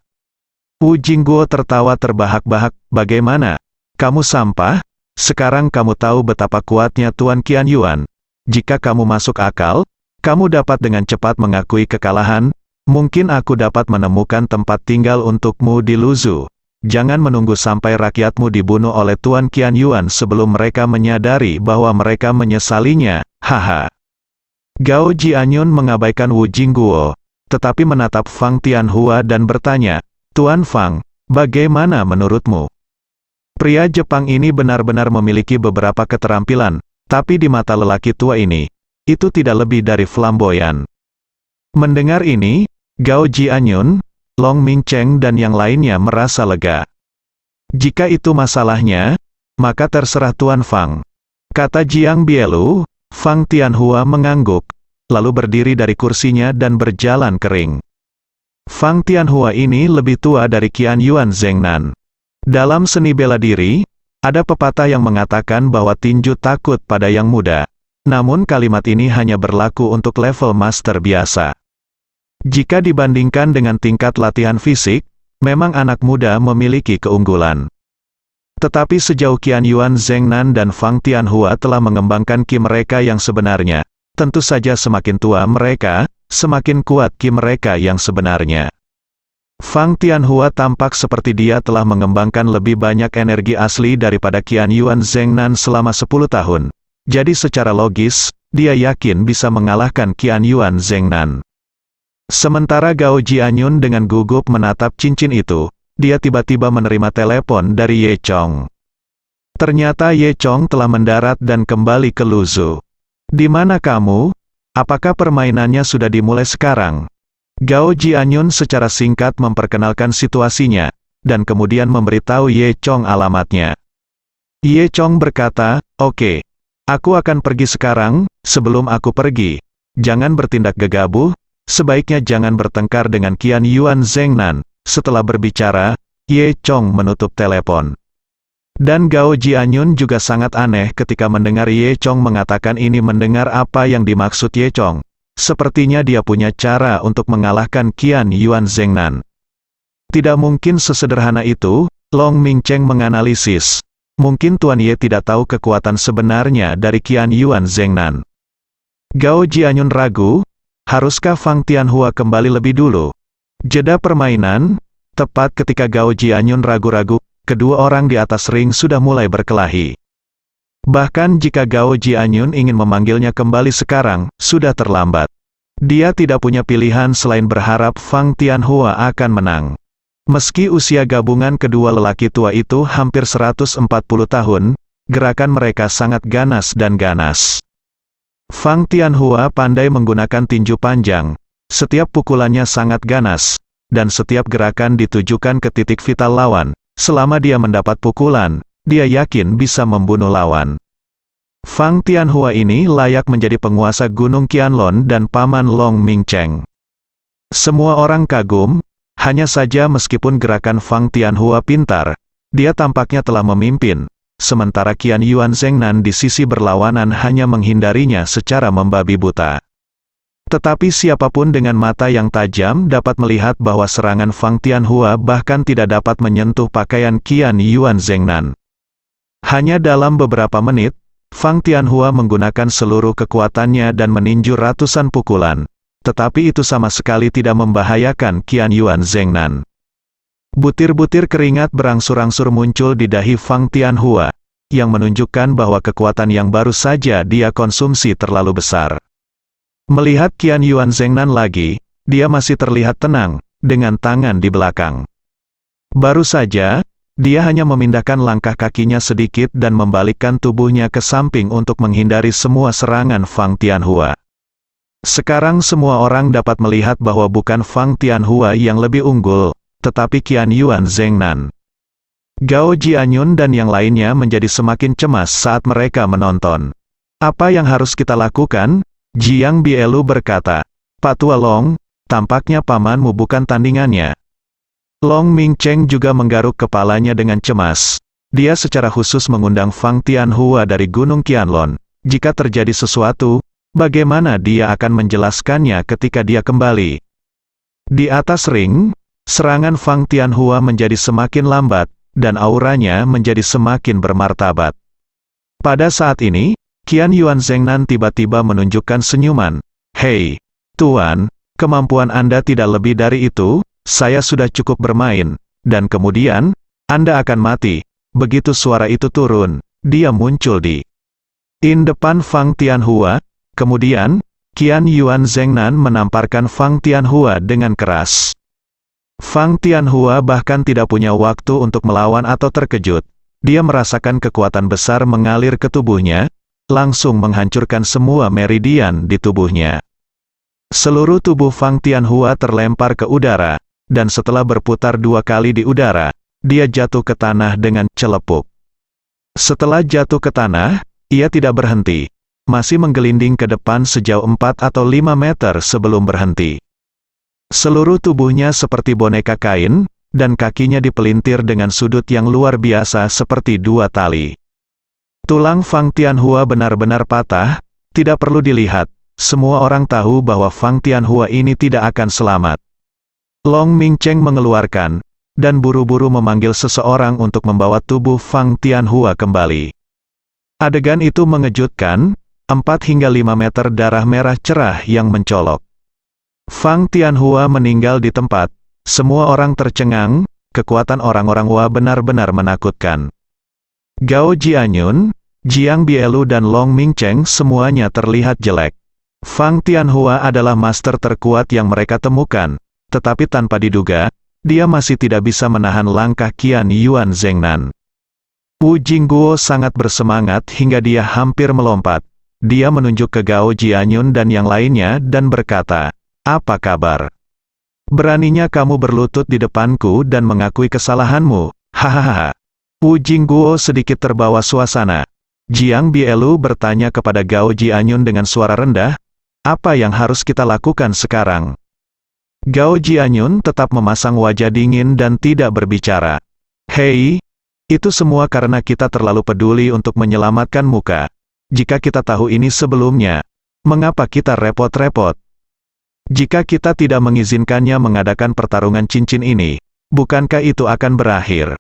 Wu Jingguo tertawa terbahak-bahak, bagaimana? Kamu sampah, sekarang kamu tahu betapa kuatnya Tuan Qian Yuan. Jika kamu masuk akal, kamu dapat dengan cepat mengakui kekalahan. Mungkin aku dapat menemukan tempat tinggal untukmu di Luzhu. Jangan menunggu sampai rakyatmu dibunuh oleh Tuan Qian Yuan sebelum mereka menyadari bahwa mereka menyesalinya, haha. Gao Jianyun mengabaikan Wu Jingguo, tetapi menatap Fang Tianhua dan bertanya, Tuan Fang, bagaimana menurutmu? Pria Jepang ini benar-benar memiliki beberapa keterampilan, tapi di mata lelaki tua ini, itu tidak lebih dari flamboyan. Mendengar ini, Gao Jianyun, Long Mingcheng dan yang lainnya merasa lega. Jika itu masalahnya, maka terserah Tuan Fang. Kata Jiang Bielu. Fang Tianhua mengangguk, lalu berdiri dari kursinya dan berjalan kering. Fang Tianhua ini lebih tua dari Qian Yuan Zhengnan. Dalam seni bela diri, ada pepatah yang mengatakan bahwa tinju takut pada yang muda. Namun kalimat ini hanya berlaku untuk level master biasa. Jika dibandingkan dengan tingkat latihan fisik, memang anak muda memiliki keunggulan. Tetapi sejauh Qian Yuan Zhengnan dan Fang Tianhua telah mengembangkan ki mereka yang sebenarnya, tentu saja semakin tua mereka, semakin kuat ki mereka yang sebenarnya. Fang Tianhua tampak seperti dia telah mengembangkan lebih banyak energi asli daripada Qian Yuan Zhengnan selama 10 tahun. Jadi secara logis, dia yakin bisa mengalahkan Qian Yuan Zhengnan. Sementara Gao Jianyun dengan gugup menatap cincin itu, dia tiba-tiba menerima telepon dari Ye Chong. Ternyata Ye Chong telah mendarat dan kembali ke Luzhu. Di mana kamu? Apakah permainannya sudah dimulai sekarang? Gao Jianyun secara singkat memperkenalkan situasinya, dan kemudian memberitahu Ye Chong alamatnya. Ye Chong berkata, oke, aku akan pergi sekarang. Sebelum aku pergi, jangan bertindak gegabah. Sebaiknya jangan bertengkar dengan Qian Yuan Zhengnan. Setelah berbicara, Ye Chong menutup telepon. Dan Gao Jianyun juga sangat aneh ketika mendengar Ye Chong mengatakan ini. Mendengar apa yang dimaksud Ye Chong, sepertinya dia punya cara untuk mengalahkan Qian Yuan Zhengnan. Tidak mungkin sesederhana itu, Long Mingcheng menganalisis. Mungkin Tuan Ye tidak tahu kekuatan sebenarnya dari Qian Yuan Zhengnan. Gao Jianyun ragu. Haruskah Fang Tianhua kembali lebih dulu? Jeda permainan, tepat ketika Gao Jianyun ragu-ragu, kedua orang di atas ring sudah mulai berkelahi. Bahkan jika Gao Jianyun ingin memanggilnya kembali sekarang, sudah terlambat. Dia tidak punya pilihan selain berharap Fang Tianhua akan menang. Meski usia gabungan kedua lelaki tua itu hampir 140 tahun, gerakan mereka sangat ganas dan ganas. Fang Tianhua pandai menggunakan tinju panjang. Setiap pukulannya sangat ganas, dan setiap gerakan ditujukan ke titik vital lawan. Selama dia mendapat pukulan, dia yakin bisa membunuh lawan. Fang Tianhua ini layak menjadi penguasa Gunung Qianlong dan Paman Long Mingcheng. Semua orang kagum, hanya saja meskipun gerakan Fang Tianhua pintar, dia tampaknya telah memimpin. Sementara Qian Yuan Zhengnan di sisi berlawanan hanya menghindarinya secara membabi buta. Tetapi siapapun dengan mata yang tajam dapat melihat bahwa serangan Fang Tianhua bahkan tidak dapat menyentuh pakaian Qian Yuan Zhengnan. Hanya dalam beberapa menit, Fang Tianhua menggunakan seluruh kekuatannya dan meninju ratusan pukulan. Tetapi itu sama sekali tidak membahayakan Qian Yuan Zhengnan. Butir-butir keringat berangsur-angsur muncul di dahi Fang Tianhua, yang menunjukkan bahwa kekuatan yang baru saja dia konsumsi terlalu besar. Melihat Qian Yuan Zhengnan lagi, dia masih terlihat tenang, dengan tangan di belakang. Baru saja, dia hanya memindahkan langkah kakinya sedikit dan membalikkan tubuhnya ke samping untuk menghindari semua serangan Fang Tianhua. Sekarang semua orang dapat melihat bahwa bukan Fang Tianhua yang lebih unggul, tetapi Qian Yuan Zhengnan. Gao Jianyun dan yang lainnya menjadi semakin cemas saat mereka menonton. Apa yang harus kita lakukan? Jiang Bielu berkata, Pak Tua Long, tampaknya pamanmu bukan tandingannya. Long Mingcheng juga menggaruk kepalanya dengan cemas. Dia secara khusus mengundang Fang Tianhua dari Gunung Qianlong. Jika terjadi sesuatu, bagaimana dia akan menjelaskannya ketika dia kembali? Di atas ring, serangan Fang Tianhua menjadi semakin lambat, dan auranya menjadi semakin bermartabat. Pada saat ini, Qian Yuan Zhengnan tiba-tiba menunjukkan senyuman. "Hei, Tuan, kemampuan Anda tidak lebih dari itu, saya sudah cukup bermain, dan kemudian, Anda akan mati." Begitu suara itu turun, dia muncul di depan Fang Tianhua. Kemudian, Qian Yuan Zhengnan menamparkan Fang Tianhua dengan keras. Fang Tianhua bahkan tidak punya waktu untuk melawan atau terkejut. Dia merasakan kekuatan besar mengalir ke tubuhnya, langsung menghancurkan semua meridian di tubuhnya. Seluruh tubuh Fang Tianhua terlempar ke udara, dan setelah berputar 2 kali di udara, dia jatuh ke tanah dengan celepuk. Setelah jatuh ke tanah, ia tidak berhenti, masih menggelinding ke depan sejauh 4 atau 5 meter sebelum berhenti. Seluruh tubuhnya seperti boneka kain, dan kakinya dipelintir dengan sudut yang luar biasa seperti 2 tali. Tulang Fang Tianhua benar-benar patah, tidak perlu dilihat, semua orang tahu bahwa Fang Tianhua ini tidak akan selamat. Long Mingcheng mengeluarkan, dan buru-buru memanggil seseorang untuk membawa tubuh Fang Tianhua kembali. Adegan itu mengejutkan, 4 hingga 5 meter darah merah cerah yang mencolok. Fang Tianhua meninggal di tempat. Semua orang tercengang, kekuatan orang-orang Hua benar-benar menakutkan. Gao Jianyun, Jiang Bielu dan Long Mingcheng semuanya terlihat jelek. Fang Tianhua adalah master terkuat yang mereka temukan, tetapi tanpa diduga, dia masih tidak bisa menahan langkah Qian Yuan Zhengnan. Wu Jingguo sangat bersemangat hingga dia hampir melompat. Dia menunjuk ke Gao Jianyun dan yang lainnya dan berkata, "Apa kabar? Beraninya kamu berlutut di depanku dan mengakui kesalahanmu, hahaha." Wu Jingguo sedikit terbawa suasana. Jiang Bielu bertanya kepada Gao Jianyun dengan suara rendah, "Apa yang harus kita lakukan sekarang?" Gao Jianyun tetap memasang wajah dingin dan tidak berbicara. "Hei, itu semua karena kita terlalu peduli untuk menyelamatkan muka. Jika kita tahu ini sebelumnya, mengapa kita repot-repot? Jika kita tidak mengizinkannya mengadakan pertarungan cincin ini, bukankah itu akan berakhir?"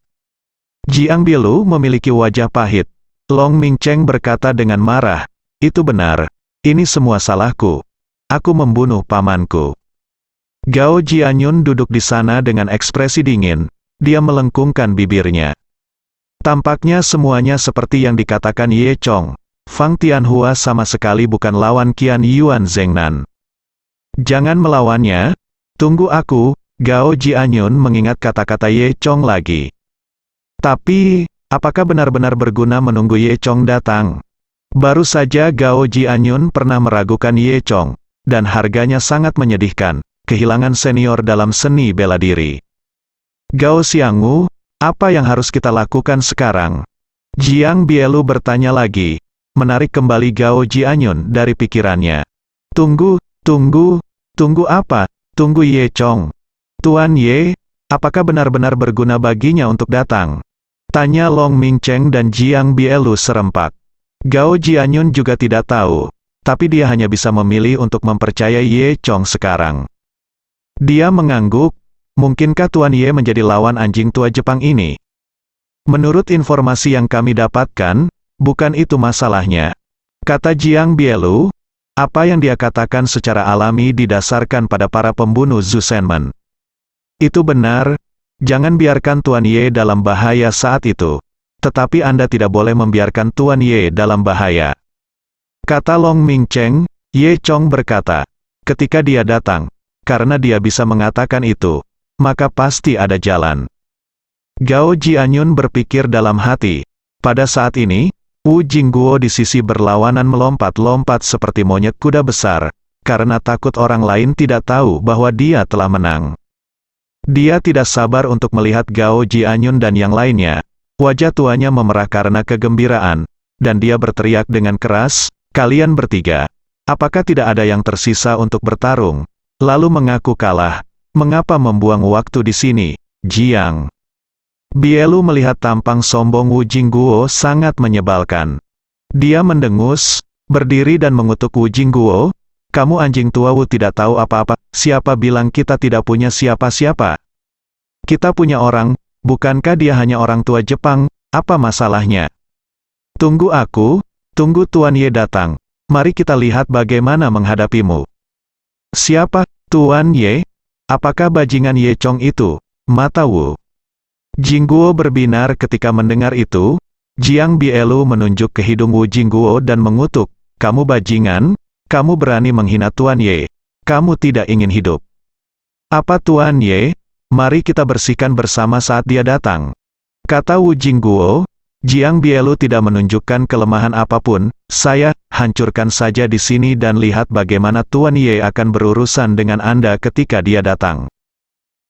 Jiang Bielu memiliki wajah pahit. Long Mingcheng berkata dengan marah, "Itu benar. Ini semua salahku. Aku membunuh pamanku." Gao Jianyun duduk di sana dengan ekspresi dingin. Dia melengkungkan bibirnya. Tampaknya semuanya seperti yang dikatakan Ye Chong. Fang Tianhua sama sekali bukan lawan Qian Yuan Zhengnan. "Jangan melawannya. Tunggu aku." Gao Jianyun mengingat kata-kata Ye Chong lagi. Tapi, apakah benar-benar berguna menunggu Ye Chong datang? Baru saja Gao Jianyun pernah meragukan Ye Chong, dan harganya sangat menyedihkan, kehilangan senior dalam seni bela diri. "Gao Xiangwu, apa yang harus kita lakukan sekarang?" Jiang Bielu bertanya lagi, menarik kembali Gao Jianyun dari pikirannya. Tunggu apa? Tunggu Ye Chong. Tuan Ye, apakah benar-benar berguna baginya untuk datang?" Tanya Long Mingcheng dan Jiang Bielu serempak. Gao Jianyun juga tidak tahu, tapi dia hanya bisa memilih untuk mempercayai Ye Chong sekarang. Dia mengangguk, mungkinkah Tuan Ye menjadi lawan anjing tua Jepang ini? Menurut informasi yang kami dapatkan, bukan itu masalahnya. Kata Jiang Bielu, apa yang dia katakan secara alami didasarkan pada para pembunuh Zhu Shenmen. Itu benar. Jangan biarkan Tuan Ye dalam bahaya saat itu. Tetapi Anda tidak boleh membiarkan Tuan Ye dalam bahaya. Kata Long Mingcheng, Ye Chong berkata, ketika dia datang, karena dia bisa mengatakan itu, maka pasti ada jalan. Gao Jianyun berpikir dalam hati. Pada saat ini, Wu Jingguo di sisi berlawanan melompat-lompat seperti monyet kuda besar, karena takut orang lain tidak tahu bahwa dia telah menang. Dia tidak sabar untuk melihat Gao Jianyun dan yang lainnya. Wajah tuanya memerah karena kegembiraan, dan dia berteriak dengan keras, "Kalian bertiga, apakah tidak ada yang tersisa untuk bertarung? Lalu mengaku kalah. Mengapa membuang waktu di sini, Jiang?" Bielu melihat tampang sombong Wu Jingguo sangat menyebalkan. Dia mendengus, berdiri dan mengutuk Wu Jingguo, "Kamu anjing tua Wu tidak tahu apa-apa, siapa bilang kita tidak punya siapa-siapa? Kita punya orang, Bukankah dia hanya orang tua Jepang? Apa masalahnya? Tunggu aku, tunggu Tuan Ye datang. Mari kita lihat bagaimana menghadapimu. Siapa, Tuan Ye? Apakah bajingan Ye Chong itu? Mata Wu Jingguo berbinar ketika mendengar itu. Jiang Bielu menunjuk ke hidung Wu Jingguo dan mengutuk, kamu bajingan, kamu berani menghina Tuan Ye. Kamu tidak ingin hidup. Apa Tuan Ye? Mari kita bersihkan bersama saat dia datang. Kata Wu Jingguo. Jiang Bielu tidak menunjukkan kelemahan apapun. Saya hancurkan saja di sini dan lihat bagaimana Tuan Ye akan berurusan dengan Anda ketika dia datang.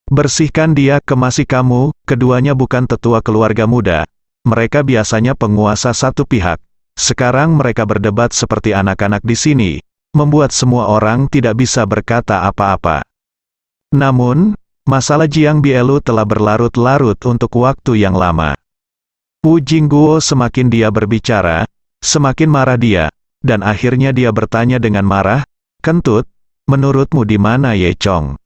Bersihkan dia, kemasi kamu. Keduanya bukan tetua keluarga muda. Mereka biasanya penguasa satu pihak. Sekarang mereka berdebat seperti anak-anak di sini, membuat semua orang tidak bisa berkata apa-apa. Namun, masalah Jiang Bielu telah berlarut-larut untuk waktu yang lama. Wu Jingguo semakin dia berbicara, semakin marah dia, dan akhirnya dia bertanya dengan marah, kentut, menurutmu di mana Ye Chong?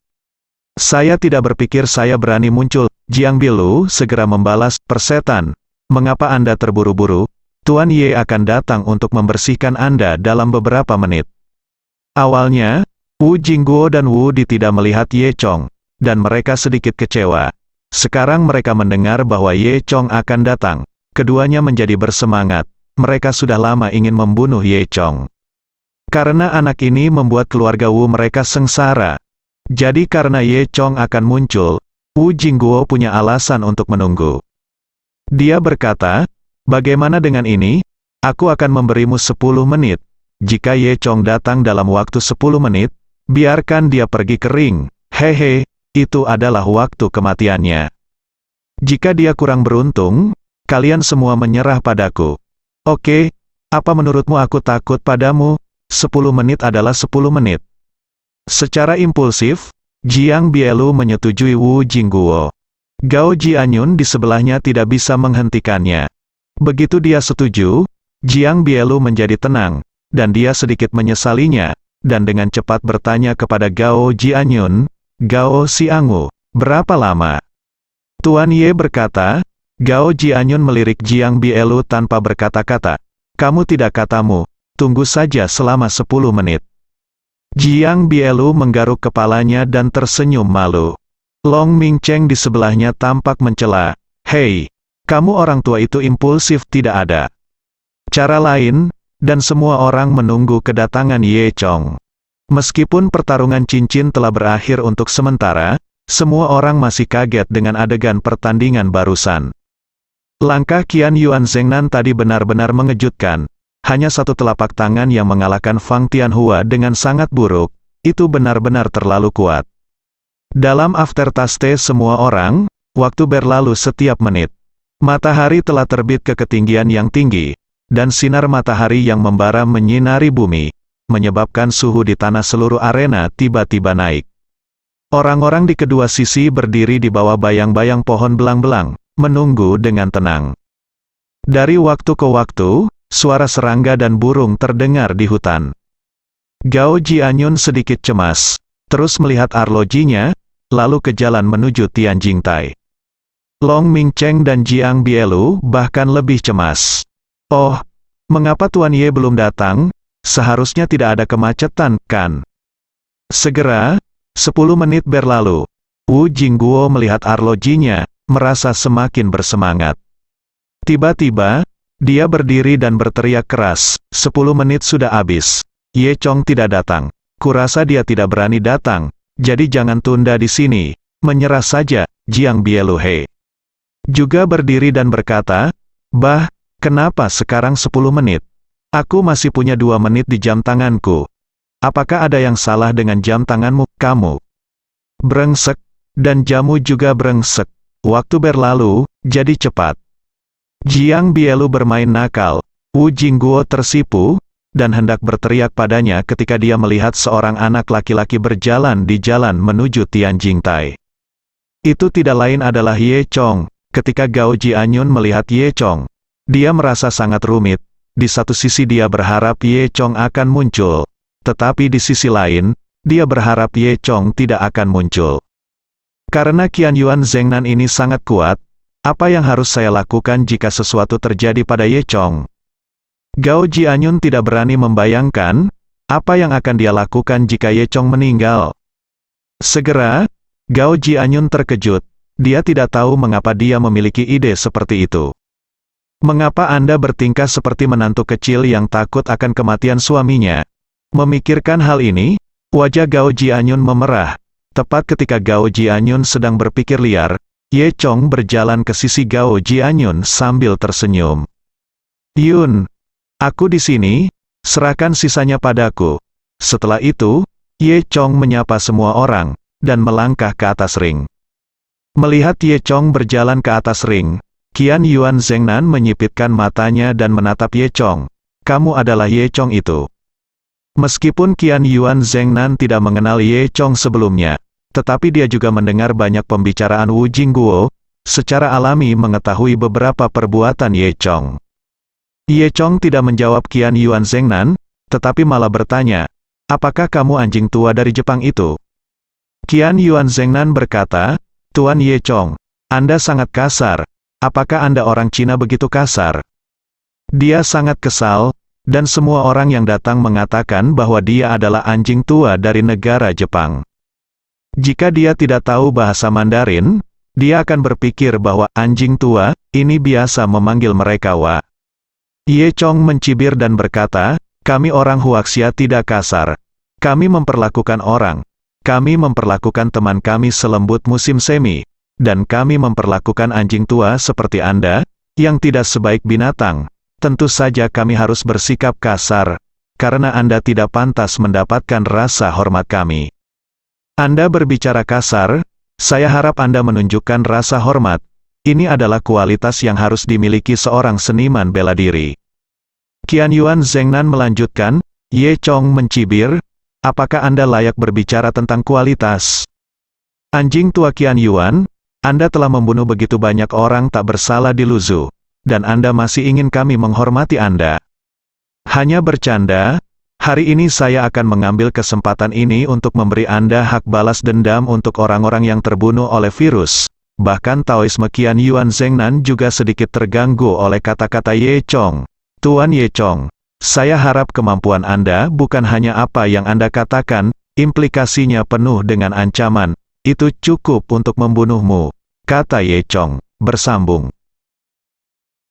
Saya tidak berpikir saya berani muncul. Jiang Bielu segera membalas, persetan, mengapa Anda terburu-buru? Tuan Ye akan datang untuk membersihkan Anda dalam beberapa menit. Awalnya, Wu Jingguo dan Wu Di tidak melihat Ye Chong, dan mereka sedikit kecewa. Sekarang mereka mendengar bahwa Ye Chong akan datang. Keduanya menjadi bersemangat. Mereka sudah lama ingin membunuh Ye Chong. Karena anak ini membuat keluarga Wu mereka sengsara. Jadi karena Ye Chong akan muncul, Wu Jingguo punya alasan untuk menunggu. Dia berkata, bagaimana dengan ini? Aku akan memberimu 10 menit. Jika Ye Chong datang dalam waktu 10 menit, biarkan dia pergi kering. Hehe. Itu adalah waktu kematiannya. Jika dia kurang beruntung, kalian semua menyerah padaku. Oke, apa menurutmu aku takut padamu? 10 menit adalah 10 menit. Secara impulsif, Jiang Bielu menyetujui Wu Jingguo. Gao Jianyun di sebelahnya tidak bisa menghentikannya. Begitu dia setuju, Jiang Bielu menjadi tenang, dan dia sedikit menyesalinya, dan dengan cepat bertanya kepada Gao Jianyun, Gao Xiangwu, berapa lama? Tuan Ye berkata. Gao Jianyun melirik Jiang Bielu tanpa berkata-kata. Kamu tidak katamu, tunggu saja selama 10 menit. Jiang Bielu menggaruk kepalanya dan tersenyum malu. Long Mingcheng di sebelahnya tampak mencela. Hei, kamu orang tua itu impulsif tidak ada cara lain, dan semua orang menunggu kedatangan Ye Chong. Meskipun pertarungan cincin telah berakhir untuk sementara, semua orang masih kaget dengan adegan pertandingan barusan. Langkah Qian Yuan Zhengnan tadi benar-benar mengejutkan. Hanya satu telapak tangan yang mengalahkan Fang Tianhua dengan sangat buruk, itu benar-benar terlalu kuat. Dalam aftertaste semua orang, waktu berlalu setiap menit. Matahari telah terbit ke ketinggian yang tinggi, dan sinar matahari yang membara menyinari bumi, menyebabkan suhu di tanah seluruh arena tiba-tiba naik. Orang-orang di kedua sisi berdiri di bawah bayang-bayang pohon belang-belang, menunggu dengan tenang. Dari waktu ke waktu, suara serangga dan burung terdengar di hutan. Gao Jianyun sedikit cemas, terus melihat arlojinya, lalu ke jalan menuju Tianjingtai. Long Mingcheng dan Jiang Bielu bahkan lebih cemas. Oh, mengapa Tuan Ye belum datang? Seharusnya tidak ada kemacetan, kan? Segera, 10 menit berlalu. Wu Jingguo melihat arlojinya, merasa semakin bersemangat. Tiba-tiba, dia berdiri dan berteriak keras, 10 menit sudah habis. Ye Chong tidak datang. Kurasa dia tidak berani datang, jadi jangan tunda di sini. Menyerah saja, Jiang Bielu He. Juga berdiri dan berkata, bah, kenapa sekarang 10 menit? Aku masih punya 2 menit di jam tanganku. Apakah ada yang salah dengan jam tanganmu, kamu? Brengsek, dan jamu juga brengsek. Waktu berlalu, jadi cepat. Jiang Bielu bermain nakal. Wu Jingguo tersipu, dan hendak berteriak padanya ketika dia melihat seorang anak laki-laki berjalan di jalan menuju Tianjingtai. Itu tidak lain adalah Ye Chong. Ketika Gao Jianyun melihat Ye Chong, dia merasa sangat rumit. Di satu sisi dia berharap Ye Chong akan muncul, tetapi di sisi lain, dia berharap Ye Chong tidak akan muncul. Karena Qian Yuan Zhengnan ini sangat kuat, Apa yang harus saya lakukan jika sesuatu terjadi pada Ye Chong? Gao Jianyun tidak berani membayangkan apa yang akan dia lakukan jika Ye Chong meninggal. Segera, Gao Jianyun terkejut. Dia tidak tahu mengapa dia memiliki ide seperti itu. Mengapa Anda bertingkah seperti menantu kecil yang takut akan kematian suaminya? Memikirkan hal ini, wajah Gao Jianyun memerah. Tepat ketika Gao Jianyun sedang berpikir liar, Ye Chong berjalan ke sisi Gao Jianyun sambil tersenyum. Yun, aku di sini, serahkan sisanya padaku. Setelah itu, Ye Chong menyapa semua orang, dan melangkah ke atas ring. Melihat Ye Chong berjalan ke atas ring, Qian Yuan Zhengnan menyipitkan matanya dan menatap Ye Chong. Kamu adalah Ye Chong itu. Meskipun Qian Yuan Zhengnan tidak mengenal Ye Chong sebelumnya, tetapi dia juga mendengar banyak pembicaraan Wu Jingguo, secara alami mengetahui beberapa perbuatan Ye Chong. Ye Chong tidak menjawab Qian Yuan Zhengnan, tetapi malah bertanya, apakah kamu anjing tua dari Jepang itu? Qian Yuan Zhengnan berkata, Tuan Ye Chong, Anda sangat kasar. Apakah Anda orang Cina begitu kasar? Dia sangat kesal, dan semua orang yang datang mengatakan bahwa dia adalah anjing tua dari negara Jepang. Jika dia tidak tahu bahasa Mandarin, dia akan berpikir bahwa anjing tua ini biasa memanggil mereka Wa. Ye Chong mencibir dan berkata, kami orang Huaxia tidak kasar. Kami memperlakukan teman kami selembut musim semi, dan kami memperlakukan anjing tua seperti Anda, yang tidak sebaik binatang. Tentu saja kami harus bersikap kasar, karena Anda tidak pantas mendapatkan rasa hormat kami. Anda berbicara kasar, saya harap Anda menunjukkan rasa hormat. Ini adalah kualitas yang harus dimiliki seorang seniman bela diri. Qian Yuan Zhengnan melanjutkan, Ye Chong mencibir, apakah Anda layak berbicara tentang kualitas? Anjing tua Qian Yuan, Anda telah membunuh begitu banyak orang tak bersalah di Luzhu, dan Anda masih ingin kami menghormati Anda. Hanya bercanda. Hari ini saya akan mengambil kesempatan ini untuk memberi Anda hak balas dendam untuk orang-orang yang terbunuh oleh virus. Bahkan Taoisme Qian Yuan Zhengnan juga sedikit terganggu oleh kata-kata Ye Chong. Tuan Ye Chong, saya harap kemampuan Anda bukan hanya apa yang Anda katakan, implikasinya penuh dengan ancaman. Itu cukup untuk membunuhmu, kata Ye Chong, bersambung.